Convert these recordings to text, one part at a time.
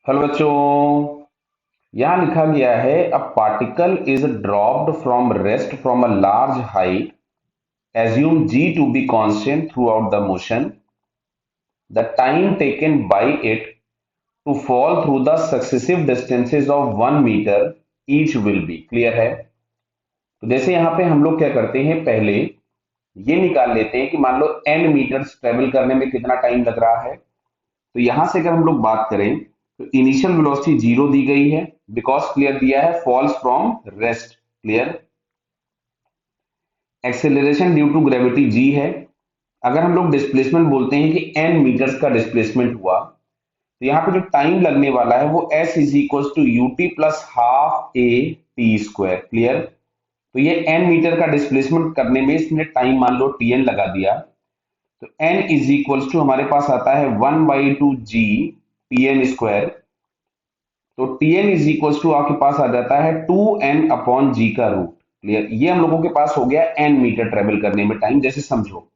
Hello बच्चों। यहां लिखा गया है a particle is dropped from rest from a large height assume g to be constant throughout the motion the time taken by it to fall through the successive distances of 1 metre each will be clear है। तो जैसे यहाँ पे हम लोग क्या करते हैं, पहले ये निकाल लेते हैं कि मान लो n मीटर्स ट्रेवल करने में कितना टाइम लग रहा है। तो यहां से अगर हम लोग बात करें तो इनिशियल वेलोसिटी 0 दी गई है, बिकॉज क्लियर दिया है falls from rest clear. Acceleration due to gravity G है। अगर हम लोग डिस्प्लेसमेंट बोलते हैं कि n मीटर्स का डिस्प्लेसमेंट हुआ, तो यहाँ पे जो टाइम लगने वाला है वो s is equal to u t plus half a t square clear. तो ये n मीटर का डिस्प्लेसमेंट करने में इसने टाइम मान लो tn लगा दिया। तो n इज इक्वल टू हमारे पास आता है 1/2 जी टी एन स्क्वायर। तो Tn इज इक्वल टू आपके पास आ जाता है 2n अपॉन जी का रूट क्लियर। ये हम लोगों के पास हो गया n मीटर ट्रेवल करने में टाइम। जैसे समझो,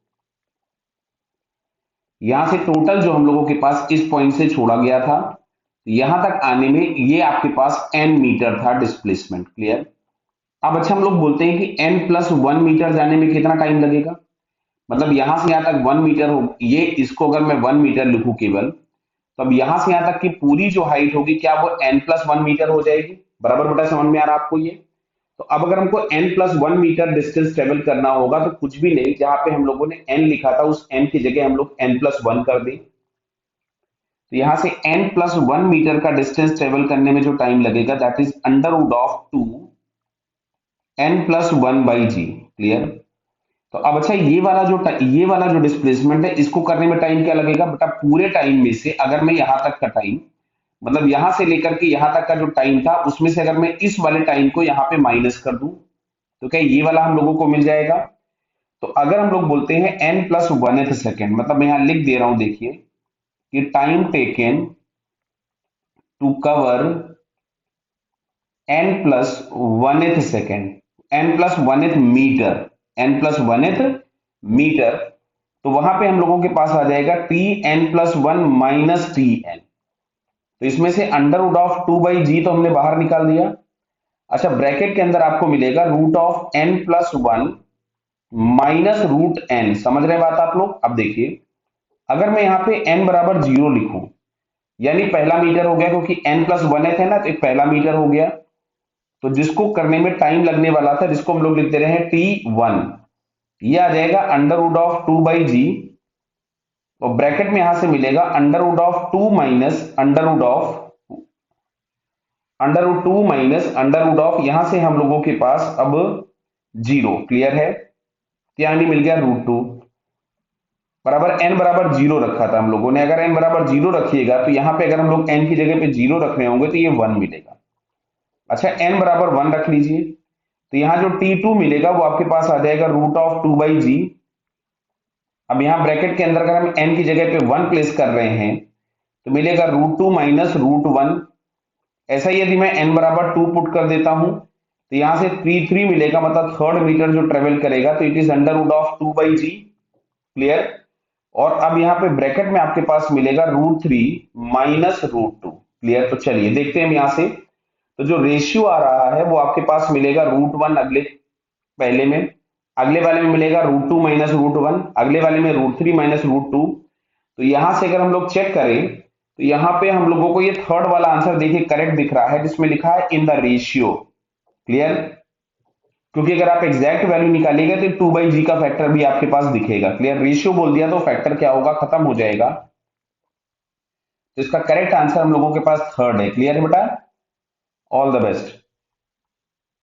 यहां से टोटल जो हम लोगों के पास इस पॉइंट से छोड़ा गया था, यहां तक आने में ये आपके पास n मीटर था डिस्प्लेसमेंट क्लियर। अब अच्छा हम लोग बोलते हैं कि n+1 मीटर जाने में कितना टाइम लगेगा। मतलब यहां से यहां तक 1 मीटर हो, ये इसको अगर मैं 1 मीटर लिखूं केवल, तो अब यहां से यहां तक की पूरी जो हाइट होगी क्या वो n+1 मीटर हो जाएगी। बराबर बेटा, समझ में आ रहा आपको ये। तो अब अगर हमको n+1 मीटर डिस्टेंस ट्रेवल करना होगा तो कुछ भी नहीं, जहां पे हम लोगों ने n लिखा था उस n की जगह हम लोग n+1 कर दें। तो यहां से n+1 मीटर का डिस्टेंस ट्रेवल करने में जो टाइम लगेगा दैट इज √2 n+1/g क्लियर। तो अब अच्छा ये वाला जो डिस्प्लेसमेंट है इसको करने में टाइम क्या लगेगा बेटा। पूरे टाइम में से अगर मैं यहां तक का टाइम, मतलब यहां से लेकर के यहां तक का जो टाइम था उसमें से अगर मैं इस वाले टाइम को यहां पे माइनस कर दूं, तो क्या ये वाला हम लोगों को मिल जाएगा। तो अगर हम लोग बोलते हैं n+1th सेकेंड, मतलब मैं यहां लिख दे रहा हूं, देखिए कि time taken to cover n+1th second, n+1th metre, n+1th metre, तो वहां पे हम लोगों के पास आ जाएगा Tn+1 - Tn। तो इसमें से √2/g तो हमने बाहर निकाल दिया। अच्छा, ब्रैकेट के अंदर आपको मिलेगा √n+1 - √n। समझ रहे बात आप लोग। अब देखिए, अगर मैं यहाँ पे n बराबर 0 लिखूं, यानी पहला मीटर हो गया, क्योंकि n+1 है ना, तो एक पहला मीटर हो गया। तो जिसको करने में टाइम लगने वाला था, जिसको हम लोग लिख दे रहे हैं t1, ये आ जाएगा √2/g। और ब्रैकेट में यहां से मिलेगा √2 माइनस √2 - यहां से हम लोगों के पास अब 0 क्लियर है। क्या नहीं मिल गया √2 बराबर n बराबर 0 रखा था हम लोगों ने। अगर n बराबर 0 रखिएगा तो यहाँ पे अगर हम लोग n की जगह पे 0 रख रहे होंगे तो ये 1 मिलेगा। अच्छा, n बराबर 1 रख लीजिए, तो यहाँ जो t2 मिलेगा वो आपके पास आ जाएगा √2/g। अब यहाँ ब्रैकेट के अंदर अगर हम n की जगह पे 1 प्लेस कर रहे हैं तो मिलेगा √2 - √1। ऐसा ही यदि मैं n बराबर 2 पुट कर देता हूं तो यहां से t3 मिलेगा, मतलब थर्ड मीटर जो ट्रेवल करेगा, तो इट इज √2/g क्लियर। और अब यहाँ पे ब्रैकेट में आपके पास मिलेगा √3 - √2 क्लियर। तो चलिए देखते हैं हम यहाँ से। तो जो रेशियो आ रहा है वो आपके पास मिलेगा √1 अगले पहले में, अगले वाले में मिलेगा √2 - √1, अगले वाले में √3 - √2। तो यहां से अगर हम लोग चेक करें तो यहाँ पे हम लोगों को ये थर्ड वाला आंसर देखिए करेक्ट दिख रहा है, जिसमें लिखा है इन द रेशियो क्लियर। क्योंकि अगर आप एग्जैक्ट वैल्यू निकालिएगा तो 2/g का फैक्टर भी आपके पास दिखेगा क्लियर। रेशियो बोल दिया तो फैक्टर क्या होगा, खत्म हो जाएगा। तो इसका करेक्ट आंसर हम लोगों के पास थर्ड है क्लियर है बेटा। All the best.